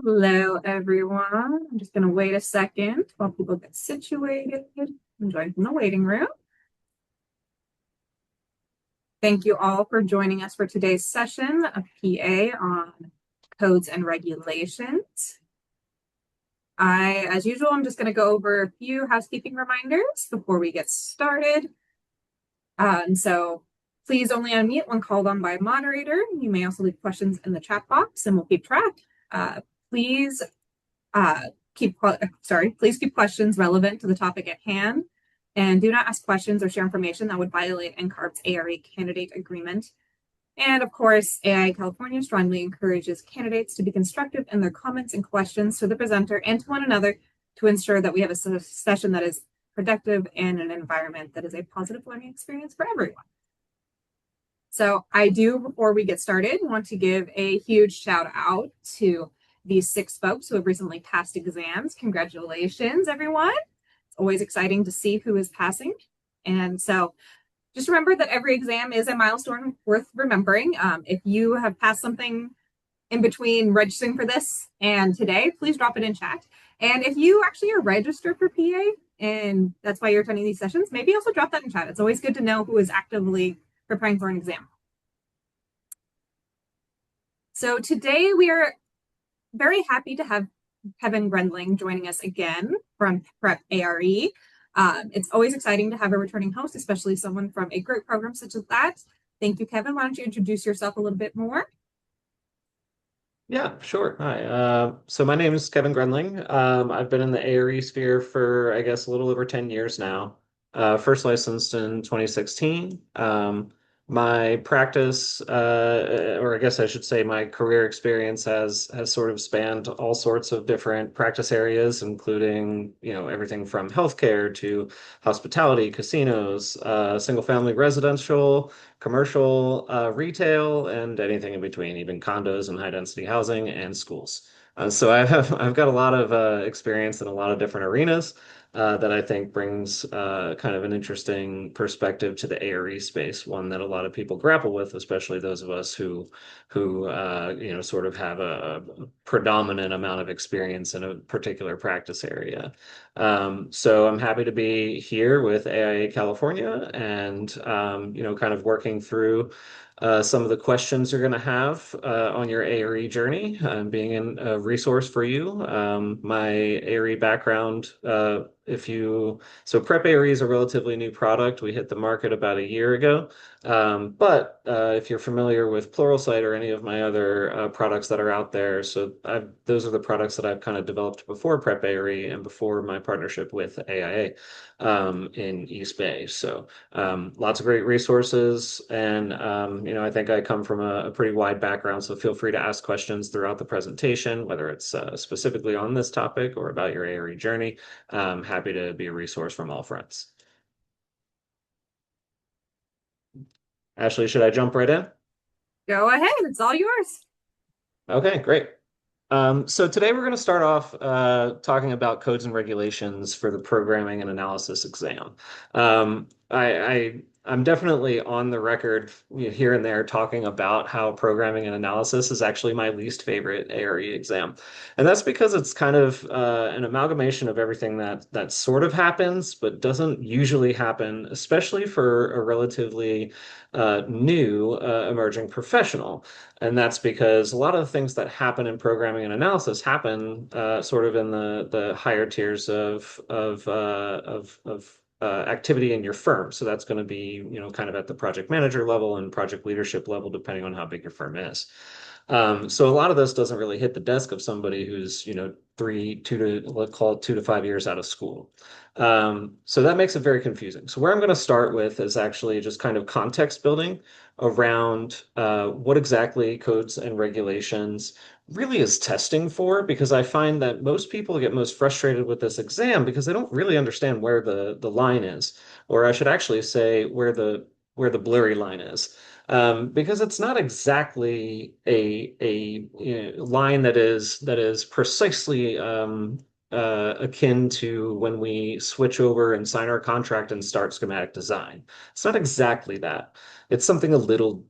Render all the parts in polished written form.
Hello, everyone. I'm just going to wait a second while people get situated and join from the waiting room. Thank you all for joining us for today's session of PA on codes and regulations. As usual, I'm just going to go over a few housekeeping reminders before we get started. So please only unmute when called on by a moderator. You may also leave questions in the chat box and we'll keep track. Please keep questions relevant to the topic at hand, and do not ask questions or share information that would violate NCARB's ARE candidate agreement. And of course, AIA California strongly encourages candidates to be constructive in their comments and questions to the presenter and to one another to ensure that we have a session that is productive and an environment that is a positive learning experience for everyone. So I do, before we get started, want to give a huge shout out to these 6 folks who have recently passed exams. Congratulations, everyone. It's always exciting to see who is passing. And so just remember that every exam is a milestone worth remembering. If you have passed something in between registering for this and today, please drop it in chat. And if you actually are registered for PA and that's why you're attending these sessions, maybe also drop that in chat. It's always good to know who is actively preparing for an exam. So today we are very happy to have Kevin Grendling joining us again from Prep ARE. It's always exciting to have a returning host, especially someone from a great program such as that. Thank you, Kevin. Why don't you introduce yourself a little bit more? Yeah, sure. Hi. So my name is Kevin Grendling. I've been in the ARE sphere for, I guess, a little over 10 years now. First licensed in 2016. My practice, or I guess I should say my career experience has sort of spanned all sorts of different practice areas, including, everything from healthcare to hospitality, casinos, single family residential, commercial, retail, and anything in between, even condos and high density housing and schools. So I've got a lot of experience in a lot of different arenas that I think brings kind of an interesting perspective to the ARE space, one that a lot of people grapple with, especially those of us who sort of have a predominant amount of experience in a particular practice area. So I'm happy to be here with AIA California and kind of working through some of the questions you're going to have on your ARE journey, being a resource for you. My ARE background, so Prep ARE is a relatively new product. We hit the market about a year ago. But if you're familiar with Pluralsight or any of my other products that are out there, those are the products that I've kind of developed before Prep ARE and before my partnership with AIA in East Bay. So lots of great resources, and I think I come from a pretty wide background, so feel free to ask questions throughout the presentation, whether it's specifically on this topic or about your ARE journey. I'm happy to be a resource from all fronts. Ashley, should I jump right in? Go ahead. It's all yours. Okay, great. So today we're going to start off talking about codes and regulations for the programming and analysis exam. I'm definitely on the record here and there talking about how programming and analysis is actually my least favorite ARE exam. And that's because it's kind of an amalgamation of everything that sort of happens, but doesn't usually happen, especially for a relatively new emerging professional. And that's because a lot of the things that happen in programming and analysis happen sort of in the higher tiers of activity in your firm. So that's going to be, kind of at the project manager level and project leadership level, depending on how big your firm is. So a lot of this doesn't really hit the desk of somebody who's, let's call it 2 to 5 years out of school. So that makes it very confusing. So where I'm going to start with is actually just kind of context building around what exactly codes and regulations really is testing for, because I find that most people get most frustrated with this exam because they don't really understand where the line is, or I should actually say where the blurry line is. Because it's not exactly a line that is precisely akin to when we switch over and sign our contract and start schematic design. It's not exactly that. It's something a little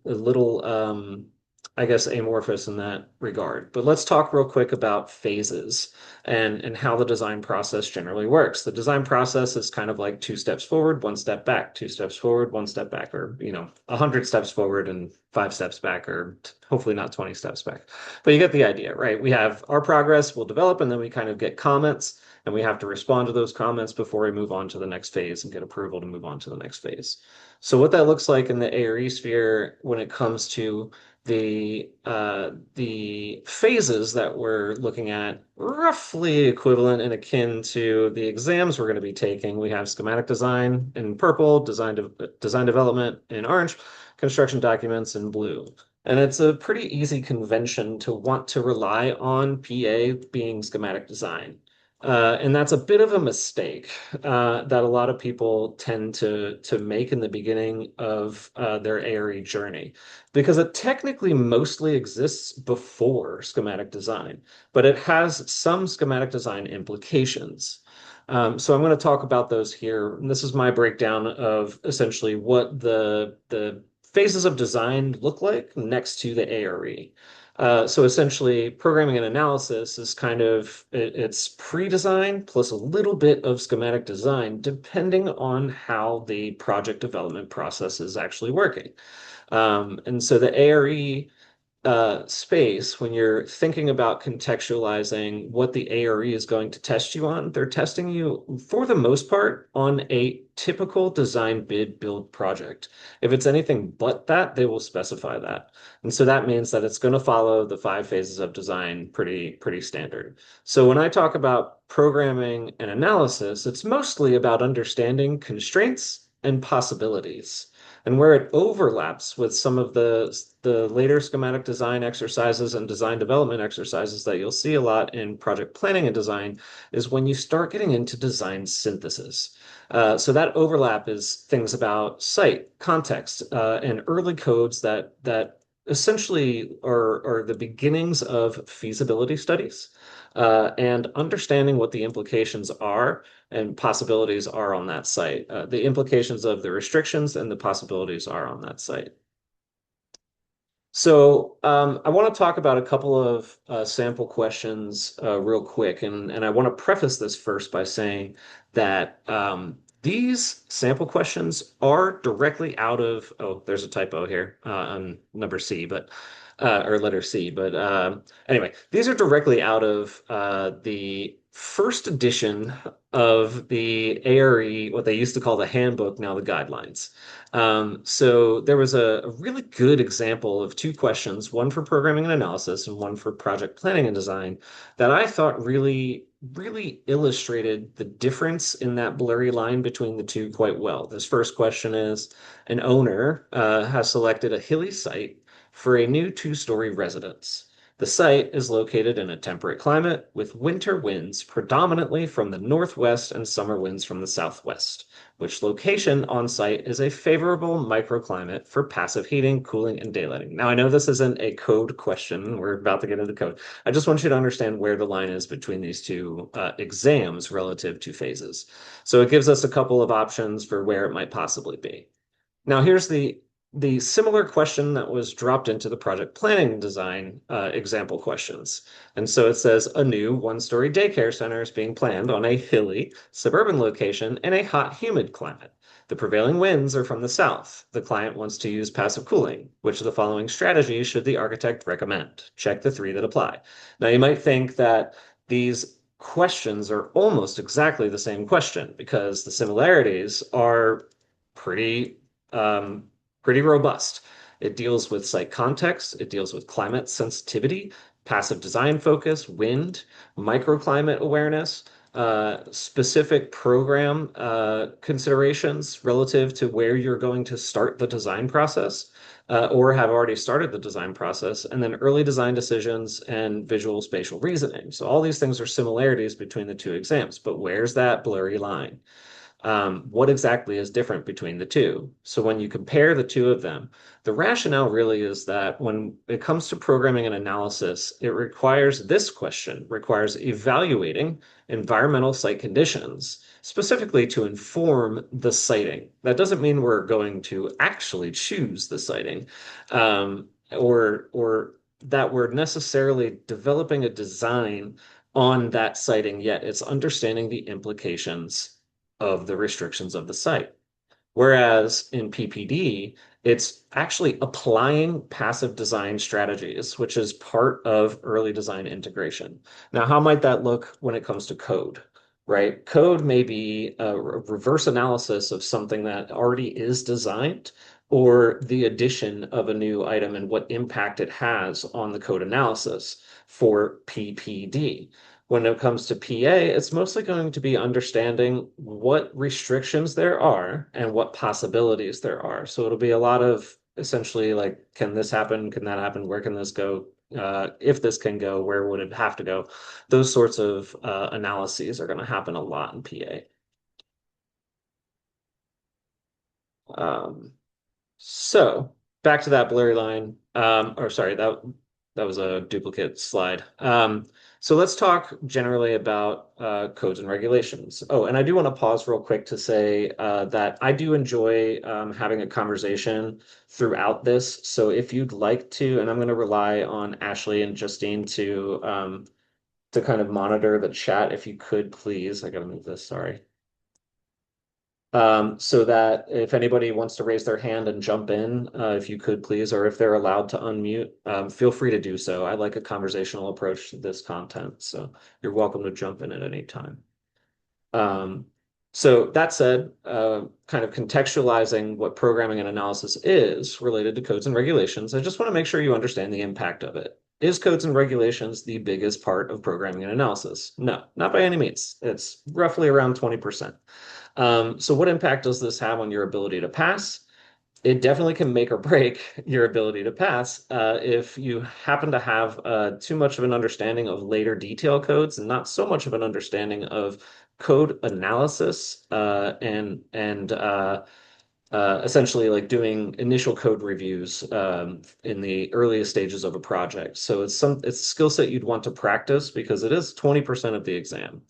I guess, amorphous in that regard. But let's talk real quick about phases and how the design process generally works. The design process is kind of like two steps forward, one step back, two steps forward, one step back, or 100 steps forward and five steps back, or hopefully not 20 steps back. But you get the idea, right? We have our progress, we'll develop, and then we kind of get comments, and we have to respond to those comments before we move on to the next phase and get approval to move on to the next phase. So what that looks like in the ARE sphere when it comes to the phases that we're looking at, roughly equivalent and akin to the exams we're going to be taking. We have schematic design in purple, design development in orange, construction documents in blue. And it's a pretty easy convention to want to rely on PA being schematic design. And that's a bit of a mistake that a lot of people tend to make in the beginning of their ARE journey, because it technically mostly exists before schematic design, but it has some schematic design implications. So I'm going to talk about those here. And this is my breakdown of essentially what the phases of design look like next to the ARE. So essentially, programming and analysis is kind of it's pre-design plus a little bit of schematic design, depending on how the project development process is actually working. And so the ARE space, when you're thinking about contextualizing what the ARE is going to test you on, they're testing you for the most part on a typical design bid build project. If it's anything but that, they will specify that. And so that means that it's going to follow the five phases of design pretty standard. So when I talk about programming and analysis, it's mostly about understanding constraints and possibilities. And where it overlaps with some of the later schematic design exercises and design development exercises that you'll see a lot in project planning and design is when you start getting into design synthesis. So that overlap is things about site, context, and early codes that essentially are the beginnings of feasibility studies, and understanding what the implications are and possibilities are on that site. The implications of the restrictions and the possibilities are on that site. So I want to talk about a couple of sample questions real quick, and I want to preface this first by saying that these sample questions are directly out of, oh, there's a typo here on number C, but or letter C, but anyway, these are directly out of the first edition of the ARE, what they used to call the handbook, now the guidelines. So there was a really good example of two questions, one for programming and analysis and one for project planning and design, that I thought really illustrated the difference in that blurry line between the two quite well. This first question is, an owner has selected a hilly site for a new two-story residence. The site is located in a temperate climate with winter winds predominantly from the northwest and summer winds from the southwest, which location on site is a favorable microclimate for passive heating, cooling, and daylighting. Now, I know this isn't a code question. We're about to get into code. I just want you to understand where the line is between these two exams relative to phases. So it gives us a couple of options for where it might possibly be. Now, here's the similar question that was dropped into the project planning design example questions. And so it says a new one-story daycare center is being planned on a hilly suburban location in a hot, humid climate. The prevailing winds are from the south. The client wants to use passive cooling. Which of the following strategies should the architect recommend? Check the three that apply. Now, you might think that these questions are almost exactly the same question because the similarities are pretty um, pretty robust. It deals with site context, it deals with climate sensitivity, passive design focus, wind, microclimate awareness, specific program considerations relative to where you're going to start the design process, or have already started the design process, and then early design decisions and visual spatial reasoning. So all these things are similarities between the two exams, but where's that blurry line? What exactly is different between the two? So when you compare the two of them, the rationale really is that when it comes to programming and analysis, it requires this question, requires evaluating environmental site conditions, specifically to inform the siting. That doesn't mean we're going to actually choose the siting. or that we're necessarily developing a design on that siting yet. It's understanding the implications of the restrictions of the site. Whereas in PPD, it's actually applying passive design strategies, which is part of early design integration. Now, how might that look when it comes to code, right? Code may be a reverse analysis of something that already is designed or the addition of a new item and what impact it has on the code analysis for PPD. When it comes to PA, it's mostly going to be understanding what restrictions there are and what possibilities there are. So it'll be a lot of essentially like, can this happen? Can that happen? Where can this go? If this can go, where would it have to go? Those sorts of analyses are going to happen a lot in PA. Um, so back to that blurry line, or sorry, that was a duplicate slide. So let's talk generally about codes and regulations. Oh, and I do want to pause real quick to say that I do enjoy having a conversation throughout this. So if you'd like to, and I'm going to rely on Ashley and Justine to kind of monitor the chat, if you could please. I got to move this, sorry. So that if anybody wants to raise their hand and jump in, if you could please, or if they're allowed to unmute, feel free to do so. I like a conversational approach to this content, so you're welcome to jump in at any time. Um, so that said, kind of contextualizing what programming and analysis is related to codes and regulations, I just want to make sure you understand the impact of it. Is codes and regulations the biggest part of programming and analysis? No, not by any means. It's roughly around 20%. So what impact does this have on your ability to pass? It definitely can make or break your ability to pass if you happen to have too much of an understanding of later detail codes and not so much of an understanding of code analysis and essentially like doing initial code reviews in the earliest stages of a project. So it's a skill set you'd want to practice because it is 20% of the exam.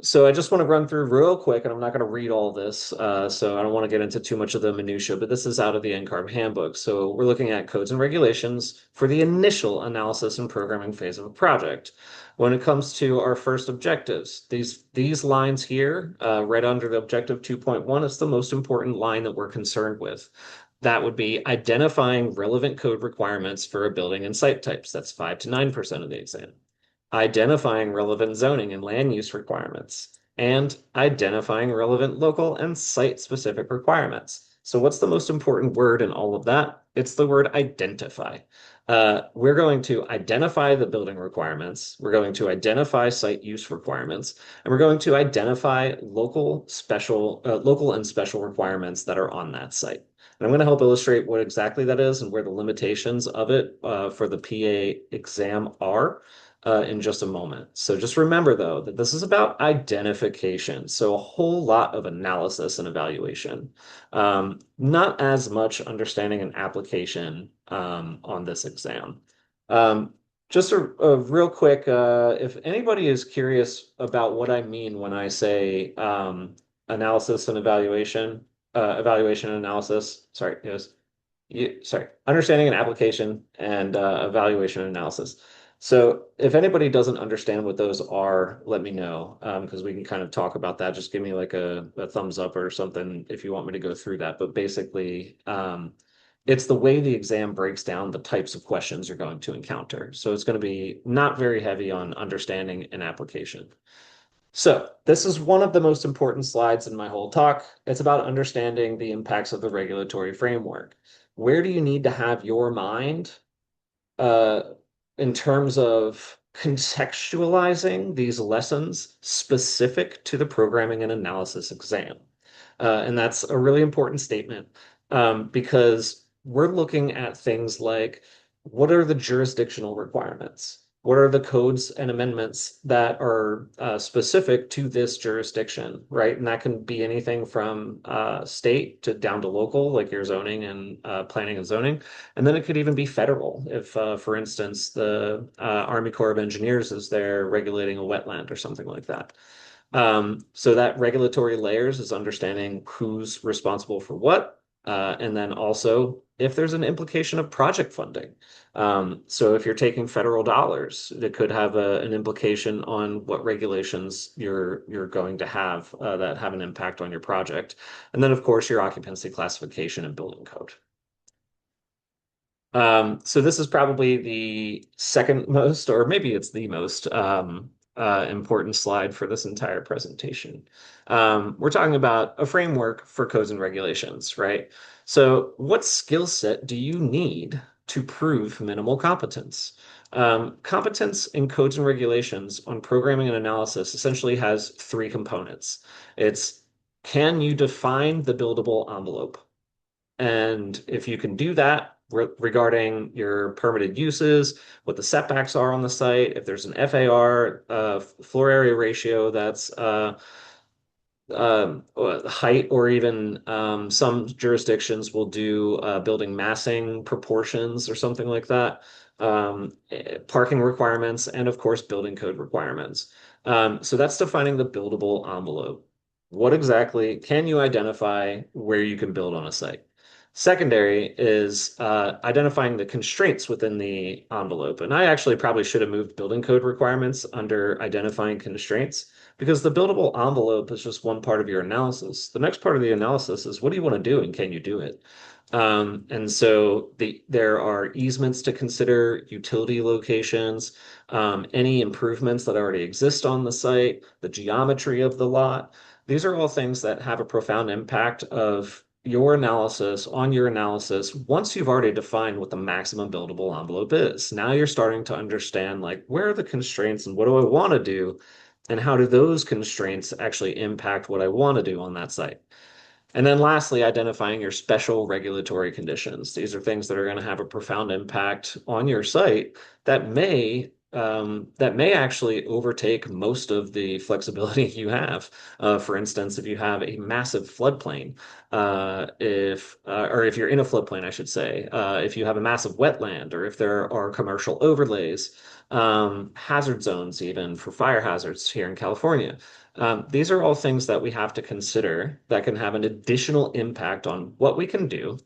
So I just want to run through real quick, and I'm not going to read all this, so I don't want to get into too much of the minutia, but this is out of the NCARB handbook. So we're looking at codes and regulations for the initial analysis and programming phase of a project. When it comes to our first objectives, these lines here, right under the objective 2.1, is the most important line that we're concerned with. That would be identifying relevant code requirements for a building and site types. That's 5 to 9% of the exam. Identifying relevant zoning and land use requirements, and identifying relevant local and site-specific requirements. So what's the most important word in all of that? It's the word identify. We're going to identify the building requirements, we're going to identify site use requirements, and we're going to identify local and special requirements that are on that site. And I'm going to help illustrate what exactly that is and where the limitations of it for the PA exam are in just a moment. So just remember, though, that this is about identification. So a whole lot of analysis and evaluation, not as much understanding and application on this exam. Just a real quick, if anybody is curious about what I mean when I say analysis and evaluation and analysis, sorry, yes, understanding and application and evaluation and analysis. So if anybody doesn't understand what those are, let me know because we can kind of talk about that. Just give me like a thumbs up or something if you want me to go through that. But basically, it's the way the exam breaks down the types of questions you're going to encounter. So it's going to be not very heavy on understanding and application. So this is one of the most important slides in my whole talk. It's about understanding the impacts of the regulatory framework. Where do you need to have your mind uh, in terms of contextualizing these lessons specific to the programming and analysis exam? And that's a really important statement because we're looking at things like what are the jurisdictional requirements? What are the codes and amendments that are specific to this jurisdiction, right? And that can be anything from state to down to local, like your zoning and planning and zoning. And then it could even be federal if, for instance, the Army Corps of Engineers is there regulating a wetland or something like that. So that regulatory layers is understanding who's responsible for what, And then also if there's an implication of project funding. So if you're taking federal dollars, it could have an implication on what regulations you're going to have that have an impact on your project. And then, of course, your occupancy classification and building code. So this is probably the second most, or maybe it's the most important slide for this entire presentation. We're talking about a framework for codes and regulations, right? So what skill set do you need to prove minimal competence? Competence in codes and regulations on programming and analysis essentially has three components. It's, can you define the buildable envelope? And if you can do that regarding your permitted uses, what the setbacks are on the site, if there's an FAR, floor area ratio that's height, or even some jurisdictions will do building massing proportions or something like that, parking requirements, and of course, building code requirements. So that's defining the buildable envelope. What exactly can you identify where you can build on a site? Secondary is identifying the constraints within the envelope. And I actually probably should have moved building code requirements under identifying constraints, because the buildable envelope is just one part of your analysis. The next part of the analysis is, what do you want to do and can you do it? And so there are easements to consider, utility locations, any improvements that already exist on the site, the geometry of the lot. These are all things that have a profound impact of your analysis on your analysis once you've already defined what the maximum buildable envelope is. Now you're starting to understand, like, where are the constraints and what do I want to do, and how do those constraints actually impact what I want to do on that site. And then lastly, identifying your special regulatory conditions. These are things that are going to have a profound impact on your site that may actually overtake most of the flexibility you have. For instance, if you have a massive floodplain, if or if you're in a floodplain, I should say, if you have a massive wetland, or if there are commercial overlays, hazard zones, even for fire hazards here in California. These are all things that we have to consider that can have an additional impact on what we can do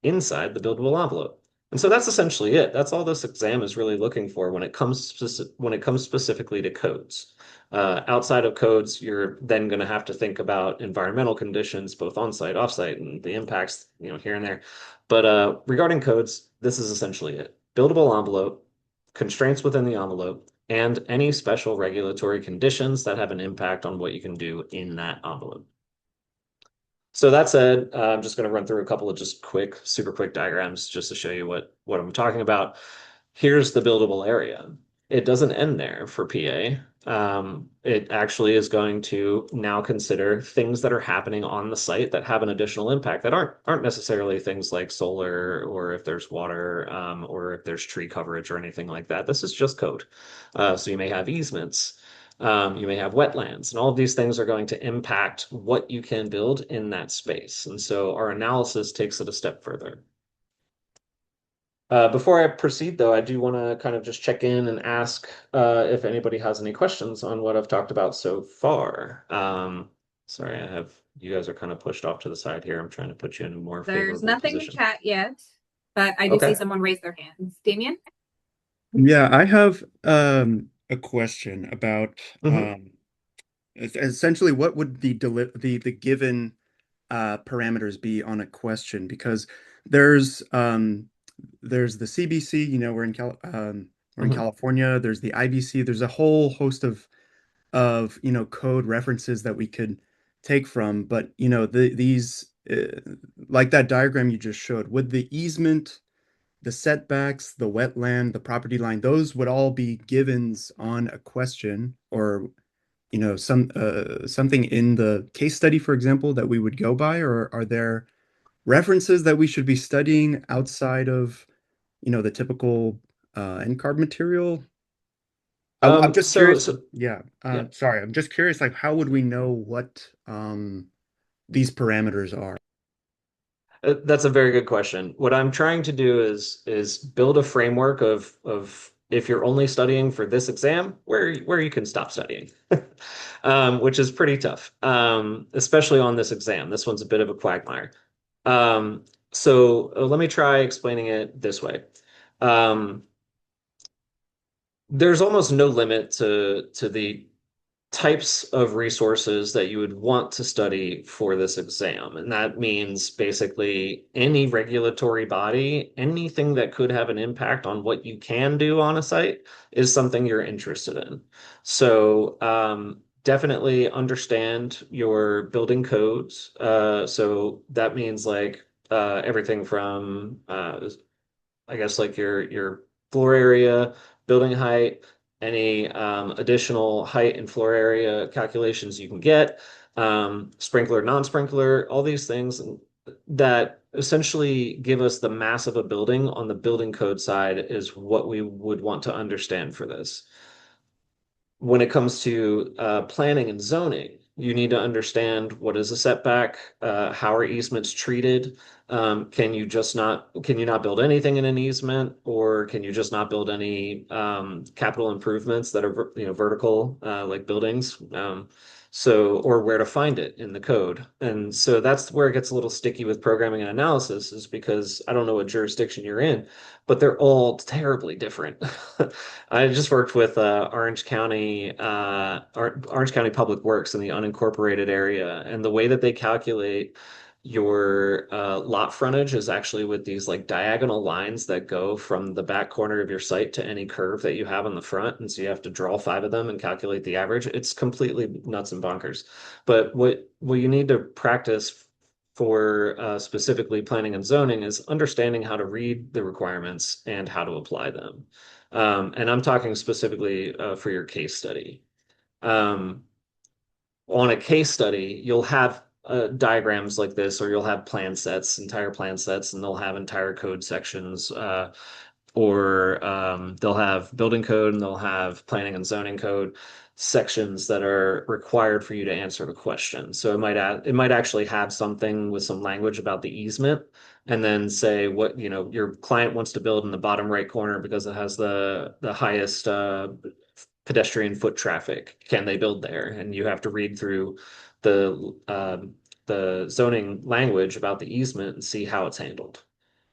inside the buildable envelope. And so that's essentially it. That's all this exam is really looking for when it comes specifically to codes. Outside of codes, you're then going to have to think about environmental conditions, both on-site, off-site, and the impacts, here and there. But regarding codes, this is essentially it. Buildable envelope, constraints within the envelope, and any special regulatory conditions that have an impact on what you can do in that envelope. So that said, I'm just going to run through a couple of just super quick diagrams just to show you what I'm talking about. Here's the buildable area. It doesn't end there for PA. It actually is going to now consider things that are happening on the site that have an additional impact that aren't necessarily things like solar, or if there's water, or if there's tree coverage or anything like that. This is just code. So you may have easements. You may have wetlands, and all of these things are going to impact what you can build in that space. And so our analysis takes it a step further. Before I proceed, though, I do want to kind of just check in and ask if anybody has any questions on what I've talked about so far. Sorry, you guys are kind of pushed off to the side here. I'm trying to put you in a more There's favorable nothing in position. chat yet, but I do see Okay. someone raise their hands. Damien? Yeah, I have a question about hmm essentially what would the given parameters be on a question, because there's um there's the CBC, we're in hmm California, there's the IBC, there's a whole host of code references that we could take from, but these like that diagram you just showed, would the easement, the setbacks, the wetland, the property line, those would all be givens on a question, or something in the case study, for example, that we would go by, or are there references that we should be studying outside of the typical NCARB material? I'm just so curious. so Yeah, yeah. sorry, I'm just curious. Like, how would we know what these parameters are? That's a very good question. What I'm trying to do is build a framework of if you're only studying for this exam, where you can stop studying, which is pretty tough, especially on this exam. This one's a bit of a quagmire. Um, so let me try explaining it this way. Um, there's almost no limit to the types of resources that you would want to study for this exam. And that means basically any regulatory body, anything that could have an impact on what you can do on a site is something you're interested in. So definitely understand your building codes. So that means like everything from I guess like your floor area, building height, any additional height and floor area calculations you can get, sprinkler, non-sprinkler, all these things that essentially give us the mass of a building on the building code side is what we would want to understand for this. When it comes to planning and zoning, you need to understand what is a setback, how are easements treated. Can you not build anything in an easement, or can you just not build any capital improvements that are, vertical, like buildings? Or where to find it in the code. And so that's where it gets a little sticky with programming and analysis, is because I don't know what jurisdiction you're in, but they're all terribly different. I just worked with Orange County Public Works in the unincorporated area, and the way that they calculate your lot frontage is actually with these like diagonal lines that go from the back corner of your site to any curve that you have on the front, and so you have to draw five of them and calculate the average. It's completely nuts and bonkers. But what you need to practice for specifically planning and zoning is understanding how to read the requirements and how to apply them. And I'm talking specifically for your case study. Um, on a case study, you'll have diagrams like this, or you'll have plan sets, entire plan sets, and they'll have entire code sections, or they'll have building code and they'll have planning and zoning code sections that are required for you to answer the question. So it might actually have something with some language about the easement, and then say what, your client wants to build in the bottom right corner because it has the highest pedestrian foot traffic. Can they build there? And you have to read through the zoning language about the easement and see how it's handled.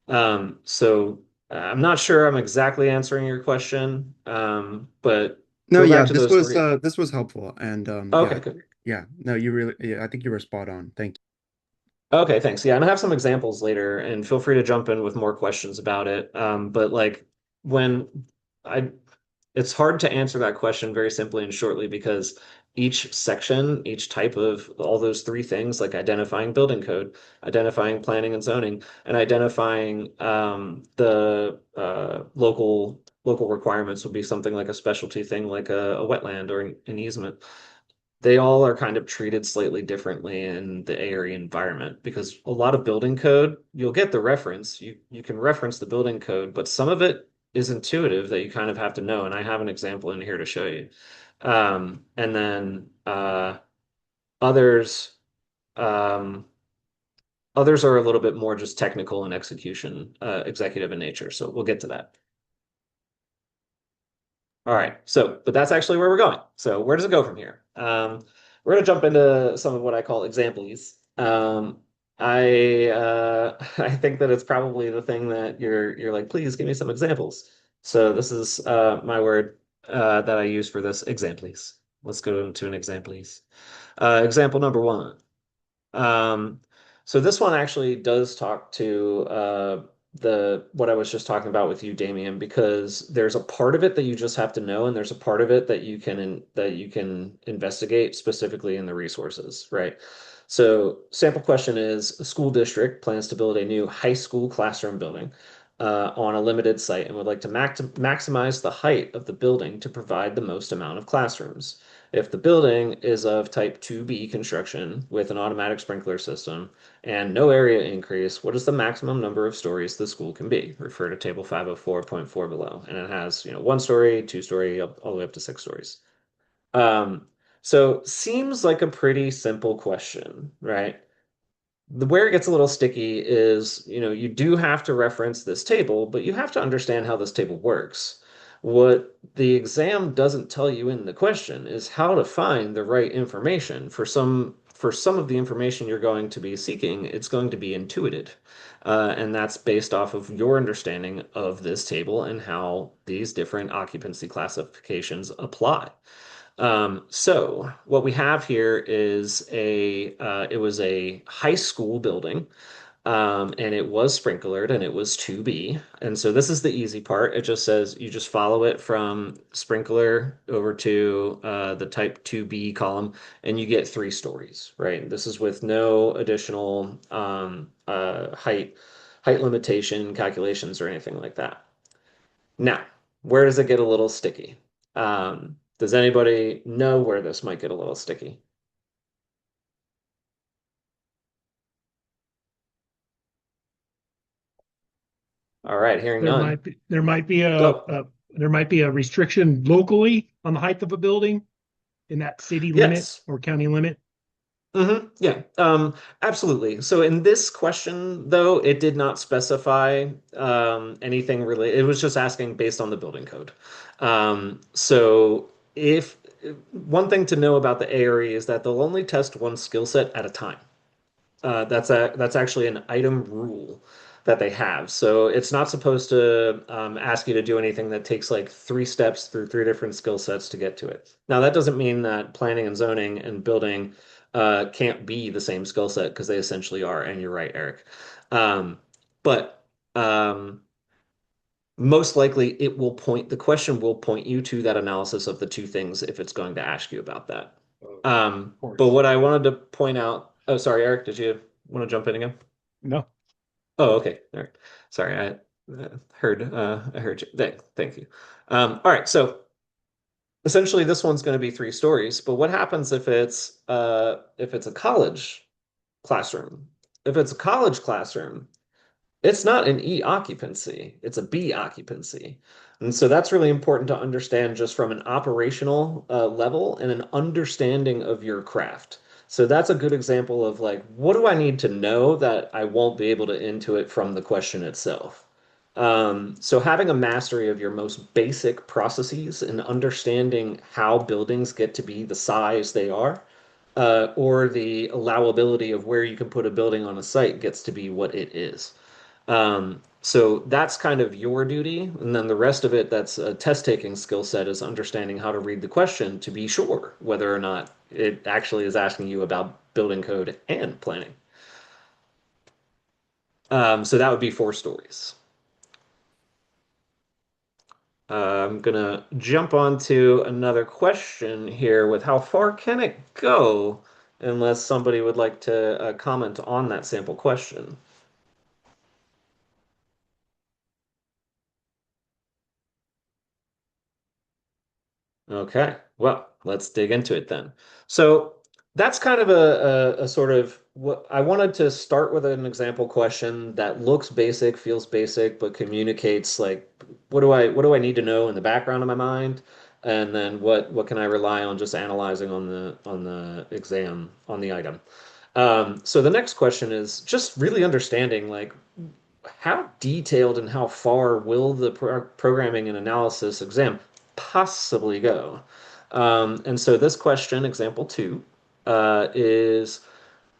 So I'm not sure I'm exactly answering your question, but No, go yeah, back to those three. this was helpful, and Okay, good. yeah, no, you really, yeah, I think you were spot on. Thank Okay, thanks. Yeah, and I have some examples later, and feel free to jump in with more questions about it. But like when I it's hard to answer that question very simply and shortly, because each section, each type of all those three things, like identifying building code, identifying planning and zoning, and identifying the local requirements, would be something like a specialty thing, like a wetland or an easement. They all are kind of treated slightly differently in the area environment, because a lot of building code, you'll get the reference, you can reference the building code, but some of it is intuitive that you kind of have to know. And I have an example in here to show you. And then others, um, others are a little bit more just technical and execution, executive in nature. So we'll get to that. All right. But that's actually where we're going. So where does it go from here? We're going to jump into some of what I call examples. I think that it's probably the thing that you're like, please give me some examples. So this is my word that I use for this, examples. Let's go into an examples. Example number one. Um, so this one actually does talk to the what I was just talking about with you, Damien, because there's a part of it that you just have to know, and there's a part of it that you can investigate specifically in the resources, right? So sample question is: a school district plans to build a new high school classroom building on a limited site and would like to maximize the height of the building to provide the most amount of classrooms. If the building is of type 2B construction with an automatic sprinkler system and no area increase, what is the maximum number of stories the school can be? Refer to table 504.4 below. And it has, one story, two story, all the way up to six stories. Um, so seems like a pretty simple question, right? Where it gets a little sticky is, you do have to reference this table, but you have to understand how this table works. What the exam doesn't tell you in the question is how to find the right information for some for some of the information you're going to be seeking, it's going to be intuited. And that's based off of your understanding of this table and how these different occupancy classifications apply. So what we have here is it was a high school building, and it was sprinklered and it was 2B. And so this is the easy part. It just says you just follow it from sprinkler over to the type 2B column, and you get 3 stories, right? This is with no additional height limitation calculations or anything like that. Now, where does it get a little sticky? Does anybody know where this might get a little sticky? All right, hearing There none. might be there might be Go. there might be a restriction locally on the height of a building in that city limit Yes. or county limit. Yeah, absolutely. So in this question, though, it did not specify anything related. It was just asking based on the building code. So if one thing to know about the ARE is that they'll only test one skill set at a time. That's actually an item rule that they have. So it's not supposed to ask you to do anything that takes like 3 steps through 3 different skill sets to get to it. Now, that doesn't mean that planning and zoning and building can't be the same skill set because they essentially are. And you're right, Eric. But most likely the question will point you to that analysis of the 2 things if it's going to ask you about that. But what I wanted to point out, oh, sorry, Eric, did you want to jump in again? No. Oh, okay. All right. Sorry, I heard you. Thank you. All right. So essentially, this one's going to be 3 stories. But what happens if it's a college classroom? If it's a college classroom, it's not an E occupancy, it's a B occupancy. And so that's really important to understand just from an operational level and an understanding of your craft. So that's a good example of like, what do I need to know that I won't be able to intuit from the question itself? So having a mastery of your most basic processes and understanding how buildings get to be the size they are, or the allowability of where you can put a building on a site gets to be what it is. So that's kind of your duty. And then the rest of it, that's a test taking skill set, is understanding how to read the question to be sure whether or not it actually is asking you about building code and planning. So that would be 4 stories. I'm gonna jump on to another question here with how far can it go, unless somebody would like to comment on that sample question. Okay, well, let's dig into it then. So that's kind of a sort of what I wanted to start with, an example question that looks basic, feels basic, but communicates like what do I need to know in the background of my mind, and then what can I rely on just analyzing on the exam on the item. So the next question is just really understanding like how detailed and how far will the programming and analysis exam possibly go? And so this question, example 2, is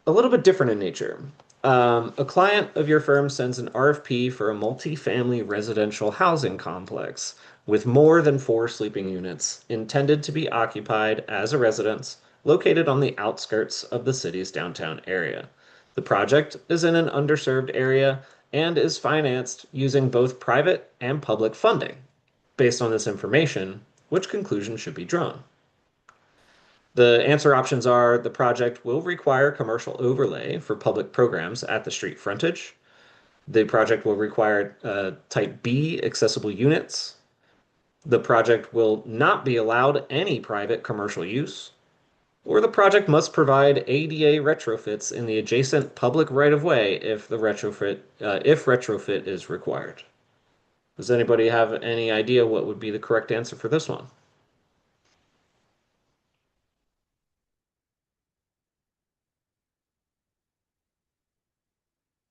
a little bit different in nature. A client of your firm sends an RFP for a multi-family residential housing complex with more than 4 sleeping units intended to be occupied as a residence located on the outskirts of the city's downtown area. The project is in an underserved area and is financed using both private and public funding. Based on this information, which conclusion should be drawn? The answer options are: the project will require commercial overlay for public programs at the street frontage. The project will require type B accessible units. The project will not be allowed any private commercial use. Or the project must provide ADA retrofits in the adjacent public right-of-way if retrofit is required. Does anybody have any idea what would be the correct answer for this one?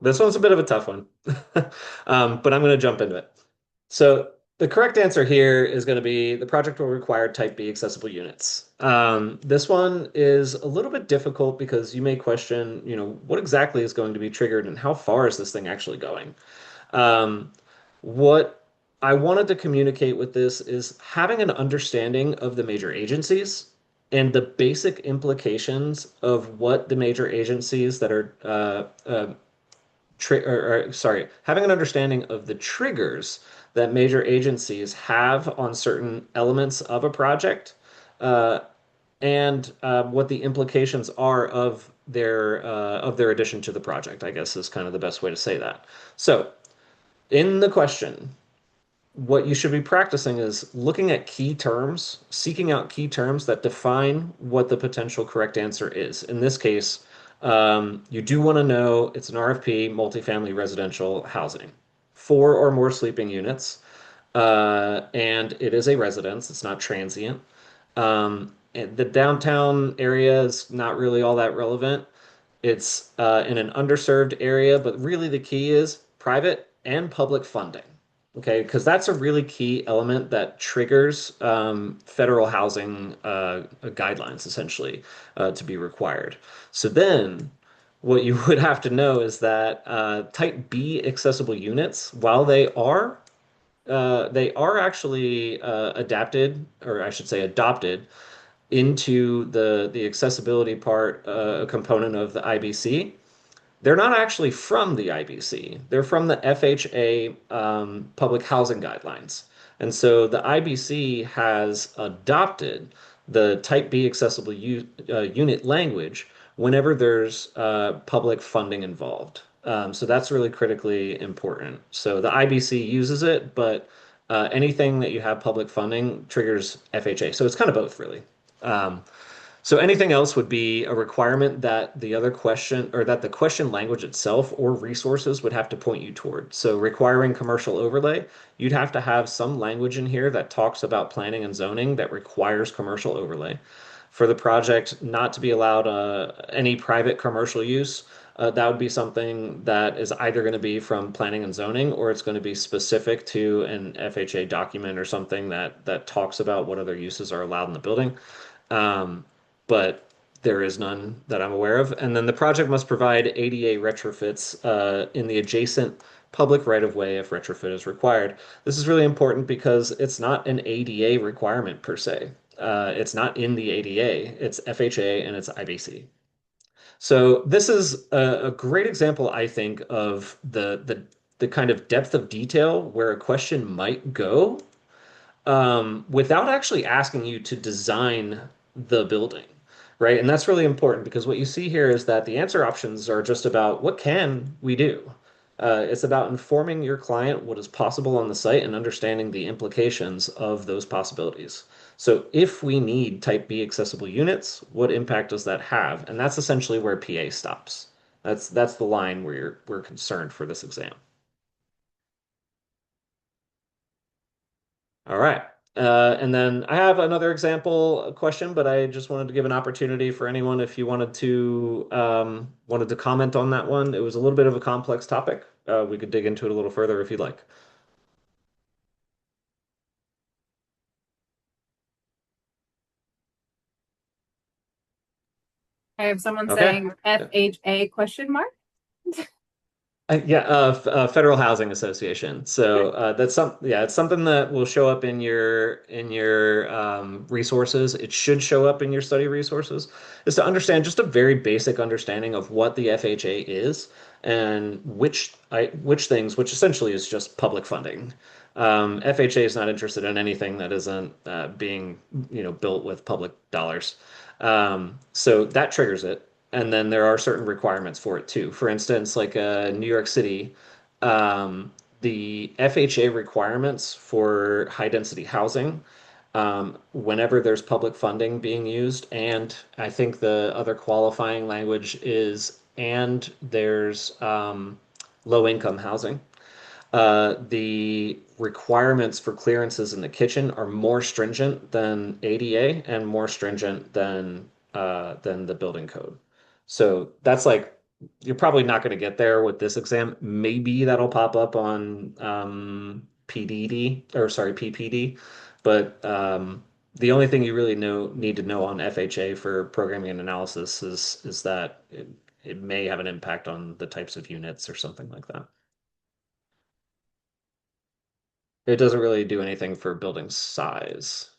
This one's a bit of a tough one, but I'm going to jump into it. So The correct answer here is going to be the project will require type B accessible units. This one is a little bit difficult because you may question, what exactly is going to be triggered and how far is this thing actually going? Um, what I wanted to communicate with this is having an understanding of the major agencies and the basic implications of what the major agencies that are sorry, having an understanding of the triggers that major agencies have on certain elements of a project, uh, and what the implications are of their addition to the project, I guess is kind of the best way to say that. So, in the question, what you should be practicing is looking at key terms, seeking out key terms that define what the potential correct answer is. In this case, you do want to know it's an RFP, multifamily residential housing, four or more sleeping units, and it is a residence, it's not transient. And the downtown area is not really all that relevant. It's in an underserved area, but really the key is private and public funding. Okay, because that's a really key element that triggers federal housing guidelines essentially to be required. So then what you would have to know is that type B accessible units, while they are actually adapted, or I should say adopted into the accessibility part component of the IBC. They're not actually from the IBC. They're from the FHA public housing guidelines. And so the IBC has adopted the Type B accessible unit language whenever there's public funding involved. So that's really critically important. So the IBC uses it, but anything that you have public funding triggers FHA. So it's kind of both, really. Um, so anything else would be a requirement that the other question or that the question language itself or resources would have to point you toward. So requiring commercial overlay, you'd have to have some language in here that talks about planning and zoning that requires commercial overlay. For the project not to be allowed any private commercial use, that would be something that is either going to be from planning and zoning or it's going to be specific to an FHA document or something that talks about what other uses are allowed in the building. Um, but there is none that I'm aware of. And then the project must provide ADA retrofits in the adjacent public right of way if retrofit is required. This is really important because it's not an ADA requirement per se. It's not in the ADA, it's FHA and it's IBC. So this is a great example, I think, of the kind of depth of detail where a question might go without actually asking you to design the building, right? And that's really important because what you see here is that the answer options are just about what can we do? It's about informing your client what is possible on the site and understanding the implications of those possibilities. So if we need type B accessible units, what impact does that have? And that's essentially where PA stops. That's the line where we're concerned for this exam. All right. And then I have another example question, but I just wanted to give an opportunity for anyone if you wanted to comment on that one. It was a little bit of a complex topic. We could dig into it a little further if you'd like. I have someone Okay. saying FHA question mark. Yeah, Federal Housing Association. So yeah, it's something that will show up in your resources. It should show up in your study resources. Is to understand just a very basic understanding of what the FHA is and which things, which essentially is just public funding. FHA is not interested in anything that isn't being built with public dollars. So that triggers it. And then there are certain requirements for it too. For instance, like New York City, the FHA requirements for high density housing, whenever there's public funding being used, and I think the other qualifying language is, and there's low income housing. The requirements for clearances in the kitchen are more stringent than ADA and more stringent than the building code. So that's like you're probably not going to get there with this exam. Maybe that'll pop up on PDD, or sorry, PPD. But the only thing you really need to know on FHA for programming and analysis is that it may have an impact on the types of units or something like that. It doesn't really do anything for building size.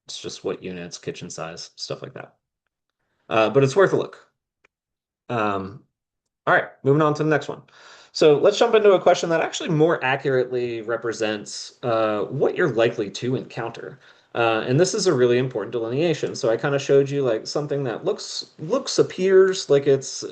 It's just what units, kitchen size, stuff like that. But it's worth a look. All right, moving on to the next one. So let's jump into a question that actually more accurately represents what you're likely to encounter. And this is a really important delineation. So I kind of showed you like something that appears like it's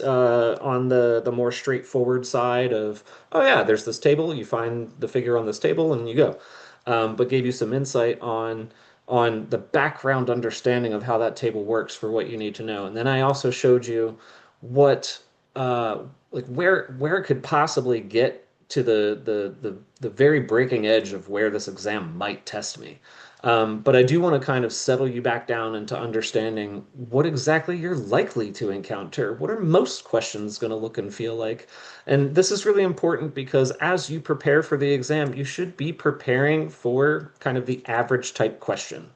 on the more straightforward side of, oh yeah, there's this table. You find the figure on this table and you go. But gave you some insight on the background understanding of how that table works for what you need to know. And then I also showed you what like where it could possibly get to the very breaking edge of where this exam might test me. But I do want to kind of settle you back down into understanding what exactly you're likely to encounter. What are most questions going to look and feel like? And this is really important because as you prepare for the exam, you should be preparing for kind of the average type question.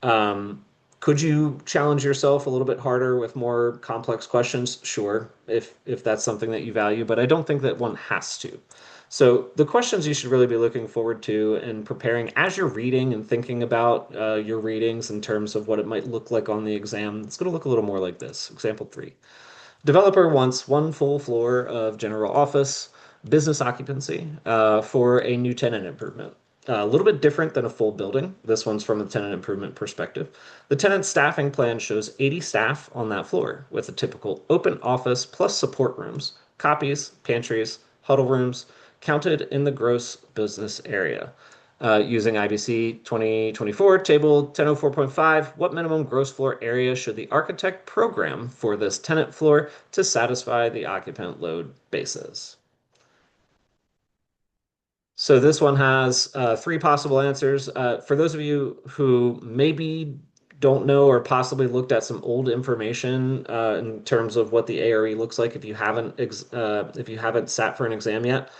Um, could you challenge yourself a little bit harder with more complex questions? Sure, if that's something that you value, but I don't think that one has to. So the questions you should really be looking forward to and preparing as you're reading and thinking about your readings in terms of what it might look like on the exam, it's going to look a little more like this. Example 3. Developer wants one full floor of general office, business occupancy for a new tenant improvement. A little bit different than a full building. This one's from a tenant improvement perspective. The tenant staffing plan shows 80 staff on that floor with a typical open office plus support rooms, copies, pantries, huddle rooms, counted in the gross business area. Using IBC 2024 table 1004.5, what minimum gross floor area should the architect program for this tenant floor to satisfy the occupant load basis? So this one has 3 possible answers. For those of you who maybe don't know or possibly looked at some old information in terms of what the ARE looks like if you haven't sat for an exam yet,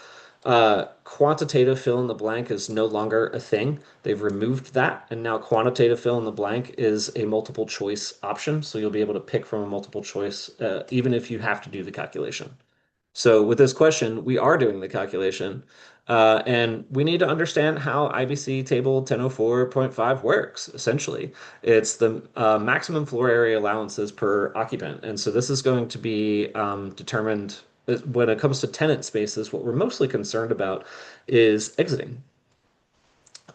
quantitative fill in the blank is no longer a thing. They've removed that, and now quantitative fill in the blank is a multiple choice option. So you'll be able to pick from a multiple choice, even if you have to do the calculation. So with this question, we are doing the calculation, and we need to understand how IBC table 1004.5 works, essentially. It's the maximum floor area allowances per occupant. And so this is going to be determined when it comes to tenant spaces. What we're mostly concerned about is exiting.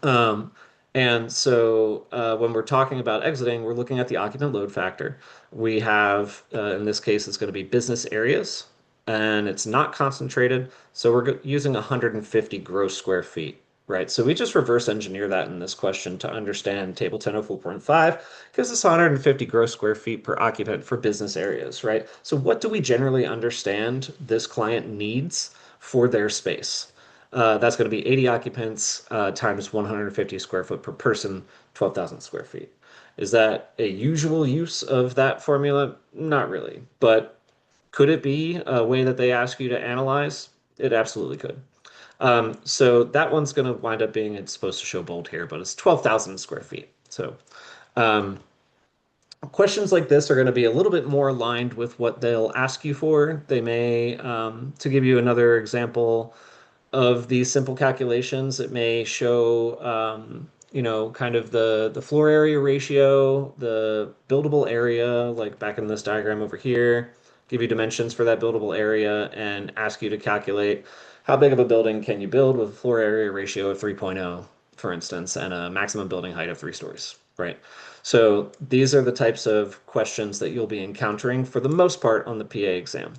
Um, and so when we're talking about exiting, we're looking at the occupant load factor. We have, in this case, it's going to be business areas, and it's not concentrated. So we're using 150 gross square feet, right? So we just reverse engineer that in this question to understand table 1004.5, because it's 150 gross square feet per occupant for business areas, right? So what do we generally understand this client needs for their space? That's going to be 80 occupants times 150 square foot per person, 12,000 square feet. Is that a usual use of that formula? Not really. But could it be a way that they ask you to analyze? It absolutely could. So that one's going to wind up being, it's supposed to show bold here, but it's 12,000 square feet. So um, questions like this are going to be a little bit more aligned with what they'll ask you for. They may, to give you another example, of these simple calculations, it may show, kind of the floor area ratio, the buildable area, like back in this diagram over here, give you dimensions for that buildable area, and ask you to calculate how big of a building can you build with a floor area ratio of 3.0, for instance, and a maximum building height of 3 stories, right? So these are the types of questions that you'll be encountering for the most part on the PA exam.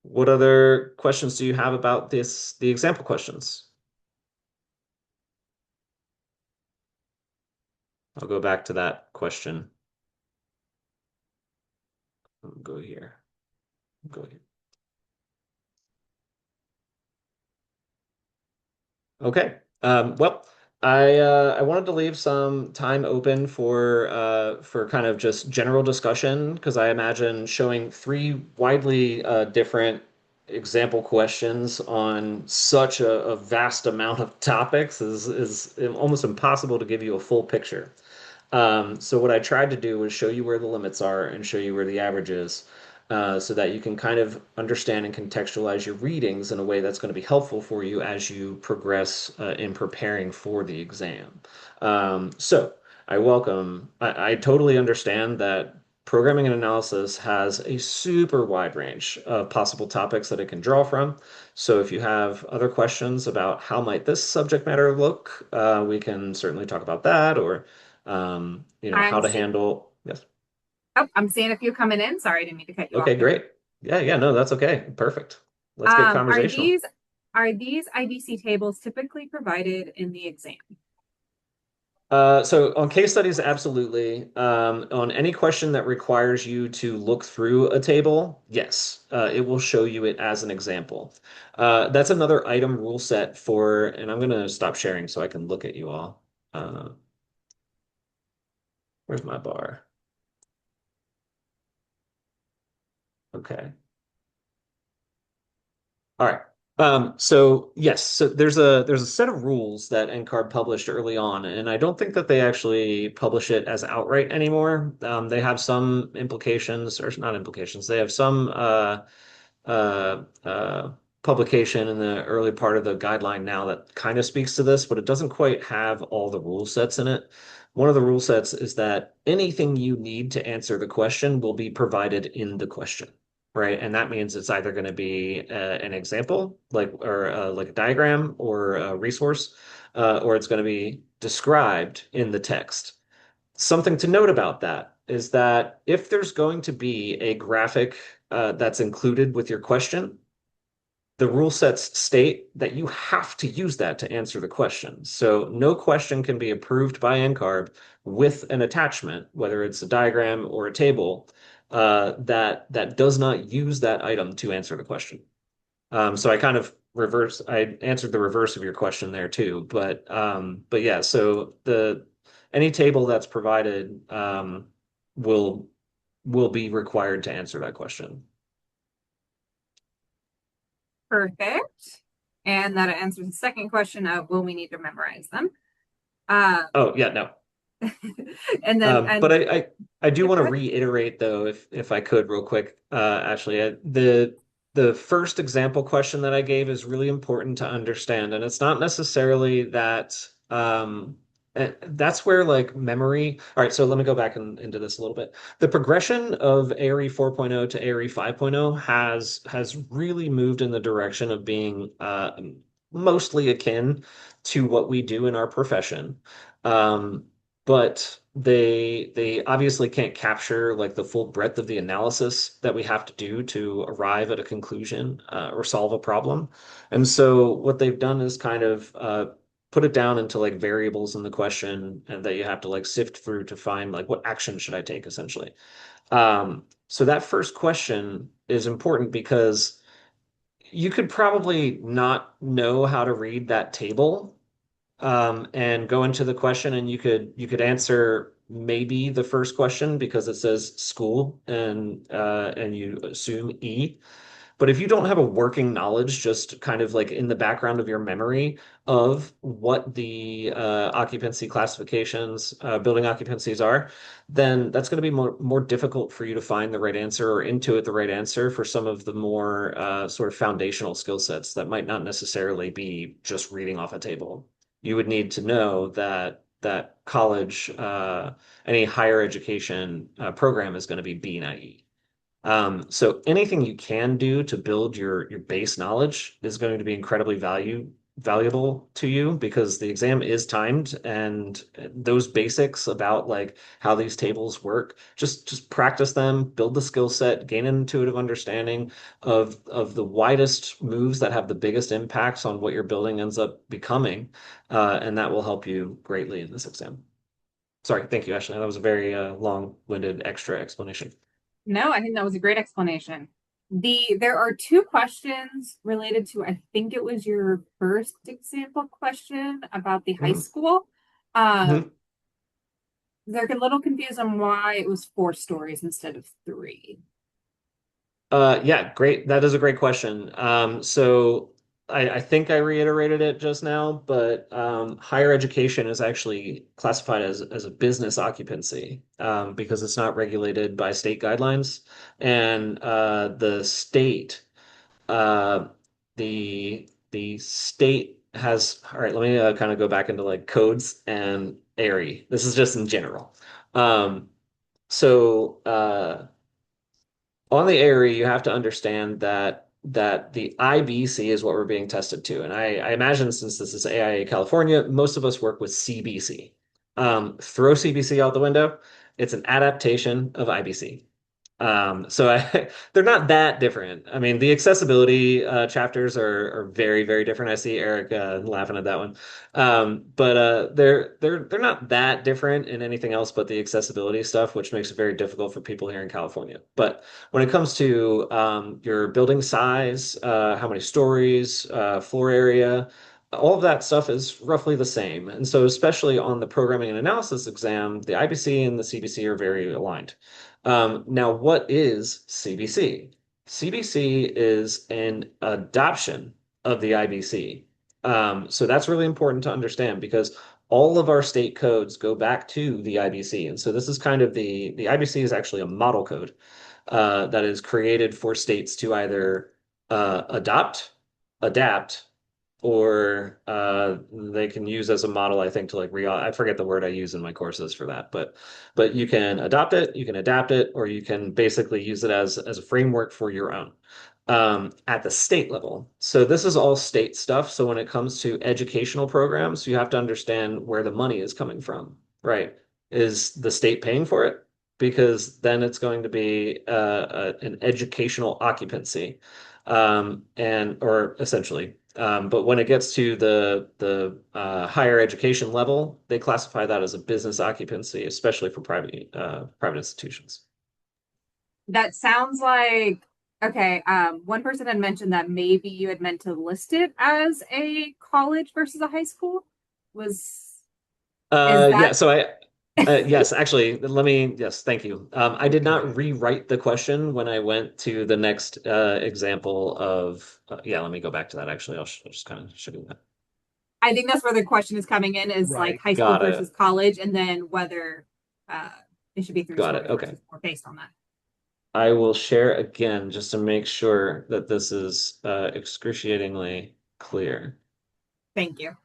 What other questions do you have about the example questions? I'll go back to that question. Go here. Go here. Okay. Well, I wanted to leave some time open for kind of just general discussion because I imagine showing 3 widely different example questions on such a vast amount of topics is almost impossible to give you a full picture. So what I tried to do was show you where the limits are and show you where the average is, so that you can kind of understand and contextualize your readings in a way that's going to be helpful for you as you progress in preparing for the exam. So I totally understand that programming and analysis has a super wide range of possible topics that it can draw from. So if you have other questions about how might this subject matter look, we can certainly talk about that, or how I'm to see handle. Yes. oh, I'm seeing a few coming in. Sorry, I didn't mean to cut you off Okay, there. great. Yeah, yeah, no, that's okay. Perfect. Let's get Are conversational. these IDC tables typically provided in the exam? So on case studies, absolutely. On any question that requires you to look through a table, yes, it will show you it as an example. That's another item rule set for, and I'm going to stop sharing so I can look at you all. Uh, where's my bar? Okay. All right. So yes, so there's a set of rules that NCARB published early on, and I don't think that they actually publish it as outright anymore. They have some implications, or not implications. They have some uh, uh, publication in the early part of the guideline now that kind of speaks to this, but it doesn't quite have all the rule sets in it. One of the rule sets is that anything you need to answer the question will be provided in the question, right? And that means it's either going to be an example, like a diagram or a resource, or it's going to be described in the text. Something to note about that is that if there's going to be a graphic that's included with your question, the rule sets state that you have to use that to answer the question. So no question can be approved by NCARB with an attachment, whether it's a diagram or a table, that does not use that item to answer the question. So I answered the reverse of your question there too. But yeah, so the any table that's provided will will be required to answer that question. Perfect. And that answers the second question of will we need to memorize them? Uh, Oh yeah, no. and then But I do yeah, want go to ahead. reiterate though, if I could real quick, Ashley, the first example question that I gave is really important to understand, and it's not necessarily that that's where like memory. All right, so let me go back into this a little bit. The progression of ARE 4.0 to ARE 5.0 has really moved in the direction of being mostly akin to what we do in our profession. Um, but they obviously can't capture like the full breadth of the analysis that we have to do to arrive at a conclusion or solve a problem. And so what they've done is kind of put it down into like variables in the question and that you have to like sift through to find like what action should I take essentially. So that first question is important because you could probably not know how to read that table and go into the question, and you could answer maybe the first question because it says school and you assume E. But if you don't have a working knowledge, just kind of like in the background of your memory of what the occupancy classifications, building occupancies are, then that's going to be more difficult for you to find the right answer or intuit the right answer for some of the more sort of foundational skill sets that might not necessarily be just reading off a table. You would need to know that college, any higher education program is going to be B, not E. So anything you can do to build your base knowledge is going to be incredibly valuable to you because the exam is timed and those basics about like how these tables work, just practice them, build the skill set, gain an intuitive understanding of the widest moves that have the biggest impacts on what your building ends up becoming, and that will help you greatly in this exam. Sorry, thank you, Ashley. That was a very long-winded extra explanation. No, I think that was a great explanation. There are two questions related to, I think it was your first example question about the high Mhm. school. Um, Mhm. they're a little confused on why it was 4 stories instead of 3. Yeah, great. That is a great question. So I think I reiterated it just now, but higher education is actually classified as a business occupancy because it's not regulated by state guidelines. And the state, uh, the state has, all right, let me kind of go back into like codes and ARI. This is just in general. Um, so on the area, you have to understand that the IBC is what we're being tested to. And I imagine since this is AIA California, most of us work with CBC. Throw CBC out the window. It's an adaptation of IBC. They're not that different. I mean, the accessibility chapters are very, very different. I see Eric laughing at that one. But they're not that different in anything else but the accessibility stuff, which makes it very difficult for people here in California. But when it comes to your building size, how many stories, floor area, all of that stuff is roughly the same. And so, especially on the programming and analysis exam, the IBC and the CBC are very aligned. Now, what is CBC? CBC is an adoption of the IBC. So that's really important to understand because all of our state codes go back to the IBC. And so this is kind of the IBC is actually a model code that is created for states to either adopt, adapt, or they can use as a model, I think, to like re I forget the word I use in my courses for that, but you can adopt it, you can adapt it, or you can basically use it as a framework for your own at the state level. So this is all state stuff. So when it comes to educational programs, you have to understand where the money is coming from, right? Is the state paying for it? Because then it's going to be an educational occupancy, and or essentially. But when it gets to the higher education level, they classify that as a business occupancy, especially for private institutions. That sounds like okay. One person had mentioned that maybe you had meant to list it as a college versus a high school. Was is Yeah, that so yes, actually, yes, thank you. I did not rewrite the question when I went to the next example of, yeah, let me go back to that. Actually, I'll just kind of show you that. I think that's where the question is coming in is like Right. high school Got versus it. college, and then whether uh, it should be three Got it. story Okay. versus four based on that. I will share again just to make sure that this is excruciatingly clear. Thank you.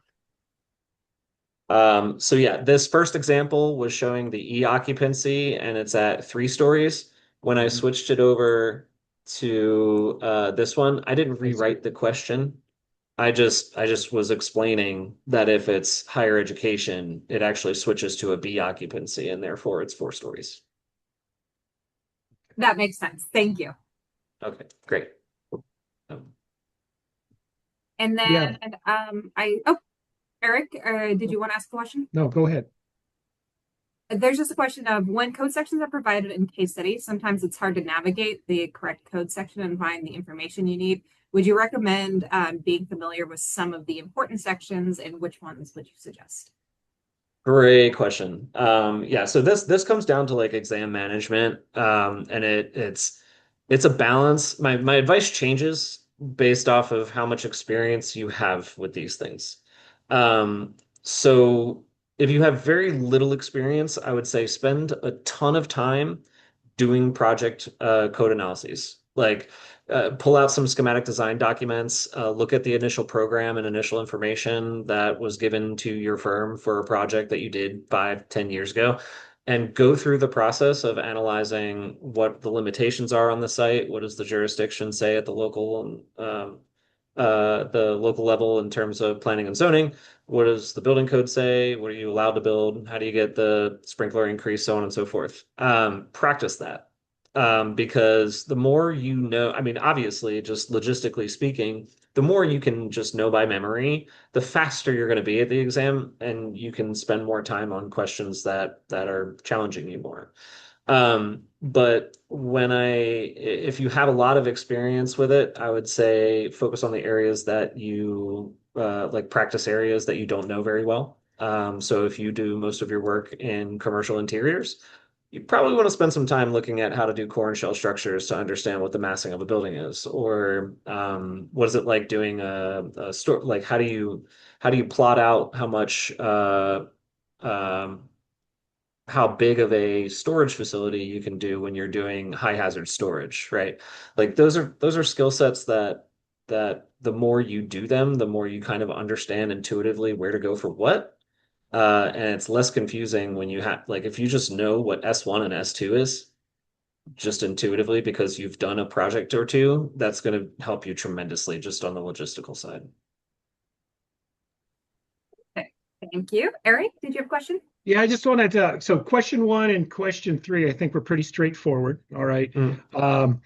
So yeah, this first example was showing the E occupancy and it's at 3 stories. When I Mhm. switched it over to this one, I didn't I see. rewrite the question. I just was explaining that if it's higher education, it actually switches to a B occupancy and therefore it's 4 stories. That makes sense. Thank you. Okay, great. Um, And Yeah. then Eric, did you want to ask a question? No, go ahead. There's just a question of when code sections are provided in case studies, sometimes it's hard to navigate the correct code section and find the information you need. Would you recommend being familiar with some of the important sections and which ones would you suggest? Great question. Yeah, so this comes down to like exam management, and it's a balance. My advice changes based off of how much experience you have with these things. So if you have very little experience, I would say spend a ton of time doing project code analyses. Like pull out some schematic design documents, look at the initial program and initial information that was given to your firm for a project that you did 5, 10 years ago, and go through the process of analyzing what the limitations are on the site. What does the jurisdiction say at the local level in terms of planning and zoning? What does the building code say? What are you allowed to build? How do you get the sprinkler increase, so on and so forth? Practice that. Because the more you know, I mean, obviously, just logistically speaking, the more you can just know by memory, the faster you're going to be at the exam, and you can spend more time on questions that are challenging you more. But if you have a lot of experience with it, I would say focus on the areas that you like practice areas that you don't know very well. So if you do most of your work in commercial interiors, you probably want to spend some time looking at how to do core and shell structures to understand what the massing of a building is, or what is it like doing a store? Like, how do you plot out how much um, how big of a storage facility you can do when you're doing high hazard storage, right? Like those are skill sets that the more you do them, the more you kind of understand intuitively where to go for what. And it's less confusing when you have like if you just know what S1 and S2 is just intuitively because you've done a project or two, that's going to help you tremendously just on the logistical side. Okay, thank you. Eric, did you have a question? Yeah, I just wanted to. So, question 1 and question 3, I think were pretty straightforward. All right. Mm.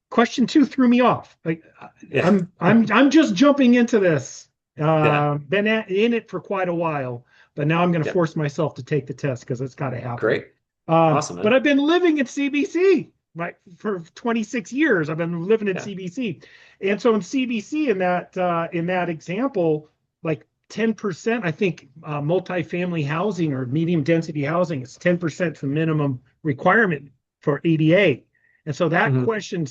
Question 2 threw me off. Like, Yeah. I'm just jumping into this. Yeah. In it for quite a while, but now I'm going to Yeah. force myself to take the test because it's got to happen. Great. Awesome, But man. I've been living in CBC right for 26 years. I've been living in Yeah. CBC, and so in CBC in that example, like 10%, I think, multifamily housing or medium density housing is 10% the minimum requirement for ADA, and so that Hmm. question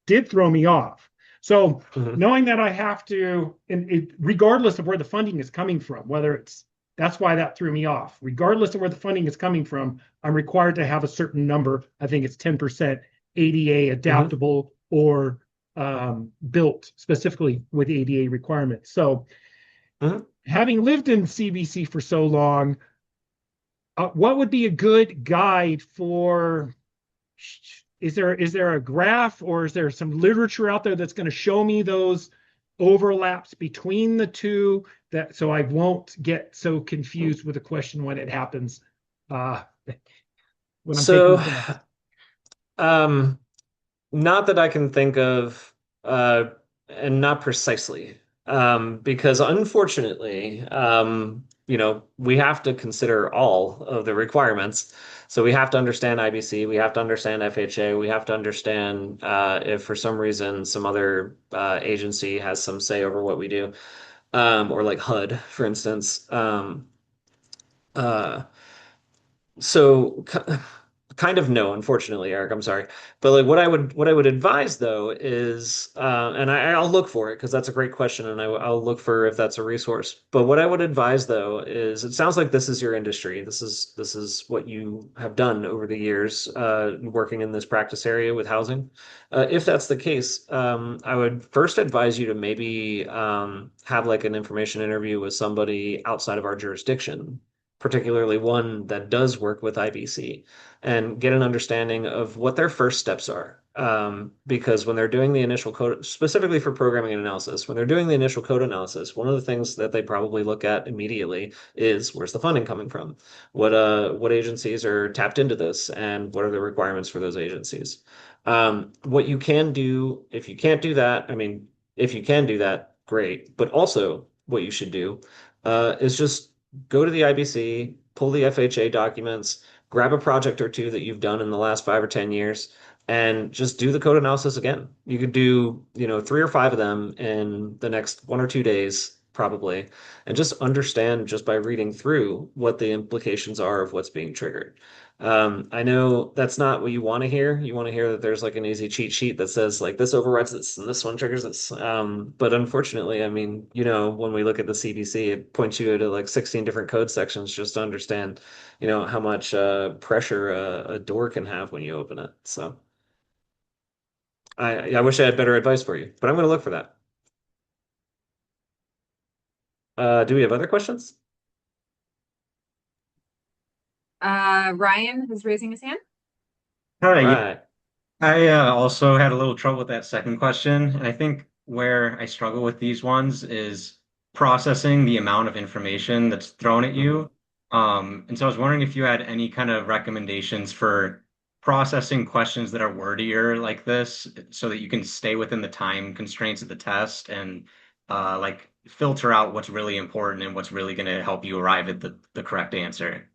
did throw me off. So Hmm. knowing that I have to, and regardless of where the funding is coming from, whether it's that's why that threw me off. Regardless of where the funding is coming from, I'm required to have a certain number. I think it's 10% ADA Hmm. adaptable or built specifically with ADA requirements. So, Hmm. having lived in CBC for so long, what would be a good guide for? Is there a graph or is there some literature out there that's going to show me those overlaps between the two that so I won't get so confused with a question when it happens uh, when I'm taking So, the test? um, not that I can think of, and not precisely, because unfortunately, we have to consider all of the requirements. So we have to understand IBC, we have to understand FHA, we have to understand if for some reason some other agency has some say over what we do, or like HUD, for instance. Uh, so kind of no, unfortunately, Eric, I'm sorry. But like what I would advise though is and I'll look for it because that's a great question and I'll look for if that's a resource. But what I would advise though is it sounds like this is your industry. This is what you have done over the years working in this practice area with housing. If that's the case, I would first advise you to maybe have like an information interview with somebody outside of our jurisdiction, particularly one that does work with IBC, and get an understanding of what their first steps are. Because when they're doing the initial code, specifically for programming and analysis, when they're doing the initial code analysis, one of the things that they probably look at immediately is where's the funding coming from? What agencies are tapped into this, and what are the requirements for those agencies? What you can do, if you can't do that, I mean, if you can do that, great. But also, what you should do is just go to the IBC, pull the FHA documents, grab a project or two that you've done in the last 5 or 10 years, and just do the code analysis again. You could do, 3 or 5 of them in the next 1 or 2 days, probably, and just understand just by reading through what the implications are of what's being triggered. I know that's not what you want to hear. You want to hear that there's like an easy cheat sheet that says like this overrides this and this one triggers this. But unfortunately, I mean, when we look at the CBC, it points you to like 16 different code sections just to understand, how much pressure a door can have when you open it. So I wish I had better advice for you, but I'm going to look for that. Do we have other questions? Ryan is raising his hand. All Hi, yeah. right. I also had a little trouble with that second question. And I think where I struggle with these ones is processing the amount of information that's thrown at Mhm. you. And so I was wondering if you had any kind of recommendations for processing questions that are wordier like this so that you can stay within the time constraints of the test and like filter out what's really important and what's really going to help you arrive at the correct answer.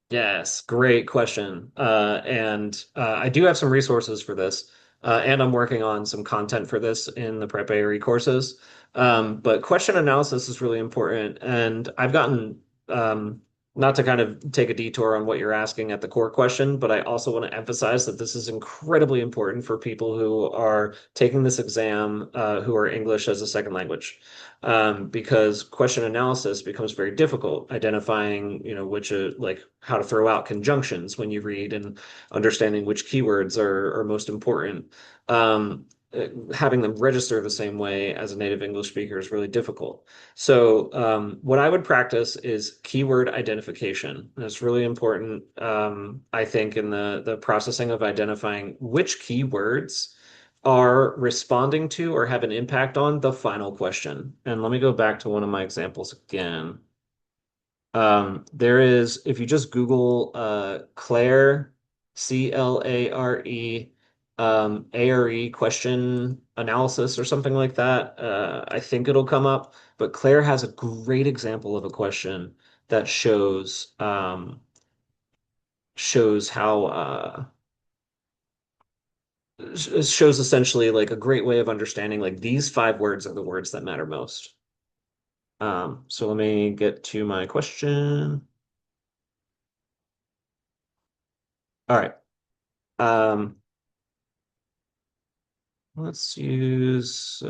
Yes, great question. And I do have some resources for this, and I'm working on some content for this in the Prep ARE courses. But question analysis is really important, and I've gotten not to kind of take a detour on what you're asking at the core question, but I also want to emphasize that this is incredibly important for people who are taking this exam, who are English as a second language, because question analysis becomes very difficult, identifying, which, like how to throw out conjunctions when you read and understanding which keywords are most important. Having them register the same way as a native English speaker is really difficult. So, what I would practice is keyword identification. That's really important, I think, in the processing of identifying which keywords are responding to or have an impact on the final question. And let me go back to one of my examples again. There is, if you just Google Clare, CLARE, ARE question analysis or something like that, I think it'll come up. But Claire has a great example of a question that shows how shows essentially like a great way of understanding like these 5 words are the words that matter most. So let me get to my question. All right. Let's use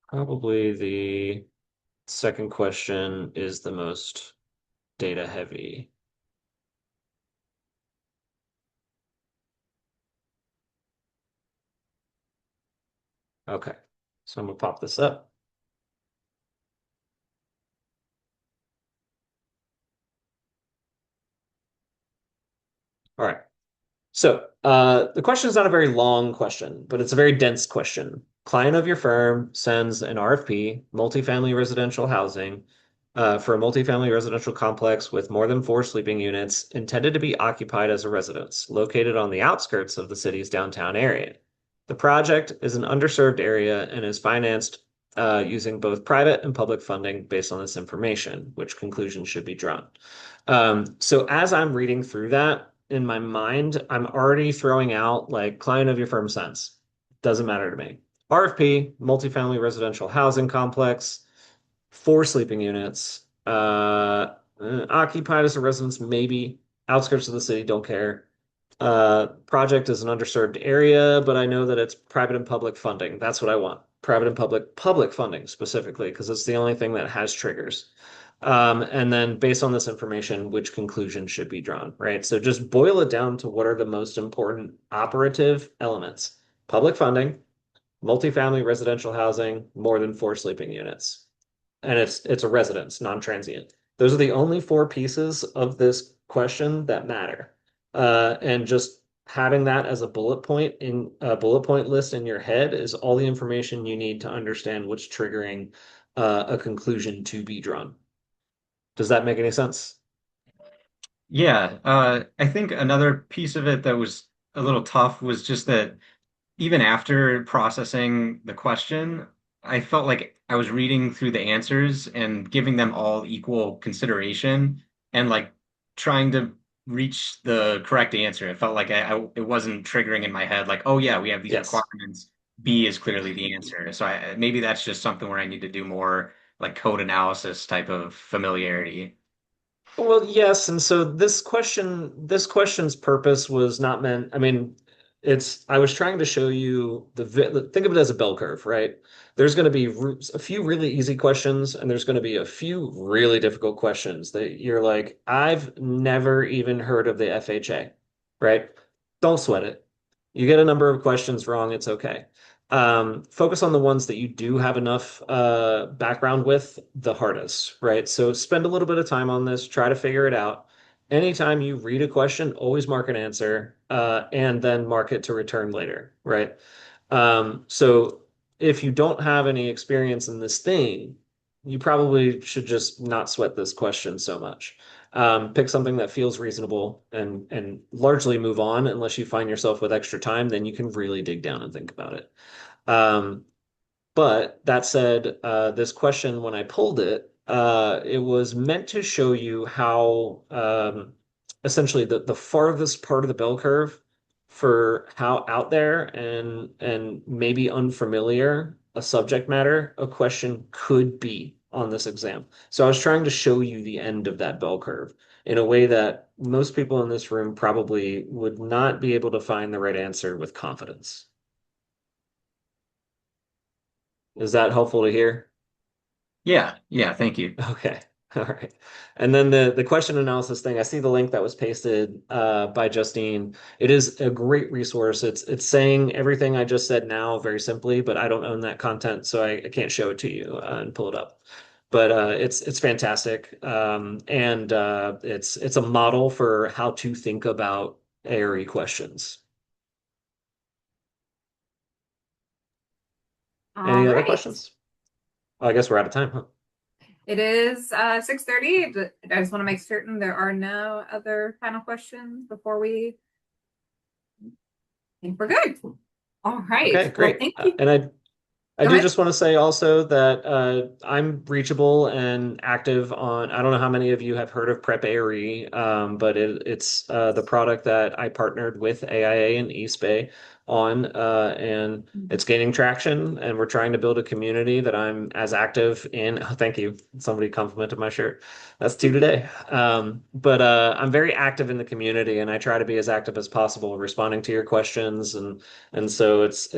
probably the second question is the most data heavy. Okay, so I'm gonna pop this up. All right. So the question is not a very long question, but it's a very dense question. Client of your firm sends an RFP, multifamily residential housing, for a multifamily residential complex with more than 4 sleeping units intended to be occupied as a residence, located on the outskirts of the city's downtown area. The project is an underserved area and is financed using both private and public funding based on this information, which conclusions should be drawn. So as I'm reading through that, in my mind, I'm already throwing out like client of your firm sense. Doesn't matter to me. RFP, multifamily residential housing complex, 4 sleeping units, occupied as a residence, maybe outskirts of the city, don't care. Project is an underserved area, but I know that it's private and public funding. That's what I want. Private and public funding specifically, because it's the only thing that has triggers. And then based on this information, which conclusion should be drawn, right? So just boil it down to what are the most important operative elements. Public funding, multifamily residential housing, more than 4 sleeping units. And it's a residence, non-transient. Those are the only 4 pieces of this question that matter. And just having that as a bullet point in a bullet point list in your head is all the information you need to understand what's triggering a conclusion to be drawn. Does that make any sense? Yeah, I think another piece of it that was a little tough was just that even after processing the question, I felt like I was reading through the answers and giving them all equal consideration and like trying to reach the correct answer. It felt like it wasn't triggering in my head, like, oh yeah, we have these Yes. requirements. B is clearly the answer. So maybe that's just something where I need to do more like code analysis type of familiarity. Well, yes, and so this question's purpose was not meant, I mean, I was trying to show you think of it as a bell curve, right? There's going to be a few really easy questions, and there's going to be a few really difficult questions that you're like, I've never even heard of the FHA, right? Don't sweat it. You get a number of questions wrong, it's okay. Focus on the ones that you do have enough background with the hardest, right? So spend a little bit of time on this, try to figure it out. Anytime you read a question, always mark an answer, and then mark it to return later, right? So if you don't have any experience in this thing, you probably should just not sweat this question so much. Pick something that feels reasonable and largely move on unless you find yourself with extra time, then you can really dig down and think about it. Um, but that said, this question, when I pulled it, it was meant to show you how essentially the farthest part of the bell curve for how out there and maybe unfamiliar a subject matter a question could be on this exam. So I was trying to show you the end of that bell curve in a way that most people in this room probably would not be able to find the right answer with confidence. Is that helpful to hear? Yeah, yeah, thank you. Okay. All right. And then the question analysis thing, I see the link that was pasted by Justine. It is a great resource. It's saying everything I just said now very simply, but I don't own that content, so I can't show it to you and pull it up. But it's fantastic. And it's a model for how to think about ARE questions. All Any other right. questions? Well, I guess we're out of time, huh? It is 6:30. I just want to make certain there are no other final questions before we think we're good. All right. Okay, great. Well, thank you. And I Go do ahead. just want to say also that I'm reachable and active on, I don't know how many of you have heard of Prep ARE, but it's the product that I partnered with AIA and East Bay on, and it's gaining traction, and we're trying to build a community that I'm as active in. Oh, thank you. Somebody complimented my shirt. That's two today. But I'm very active in the community, and I try to be as active as possible, responding to your questions, and so it's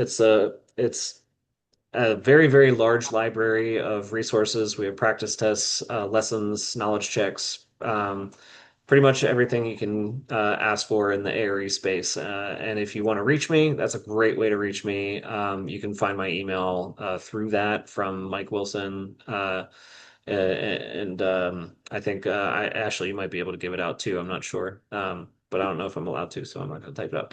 a very, very large library of resources. We have practice tests, lessons, knowledge checks, pretty much everything you can ask for in the ARE space. And if you want to reach me, that's a great way to reach me. You can find my email through that from Mike Wilson. And I think Ashley, you might be able to give it out too. I'm not sure. But I don't know if I'm allowed to, so I'm not going to type it up.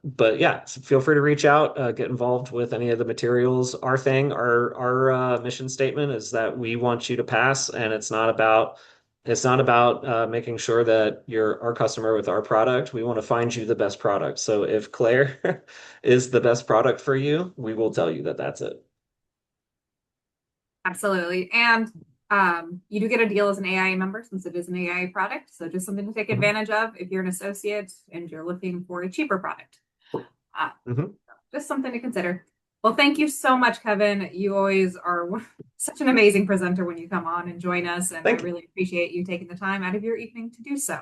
But yeah, so feel free to reach out, get involved with any of the materials. Our mission statement is that we want you to pass, and it's not about making sure that you're our customer with our product. We want to find you the best product. So if Claire is the best product for you, we will tell you that that's it. Absolutely. And you do get a deal as an AIA member since it is an AIA product. So just something to take advantage of if you're an associate and you're looking for a cheaper product. Just something to consider. Well, thank you so much, Kevin. You always are such an amazing presenter when you come on and join us. And I Thank you. really appreciate you taking the time out of your evening to do so.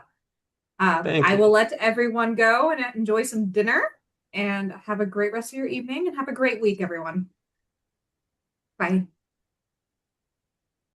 Thank I you. will let everyone go and enjoy some dinner and have a great rest of your evening and have a great week, everyone. Bye.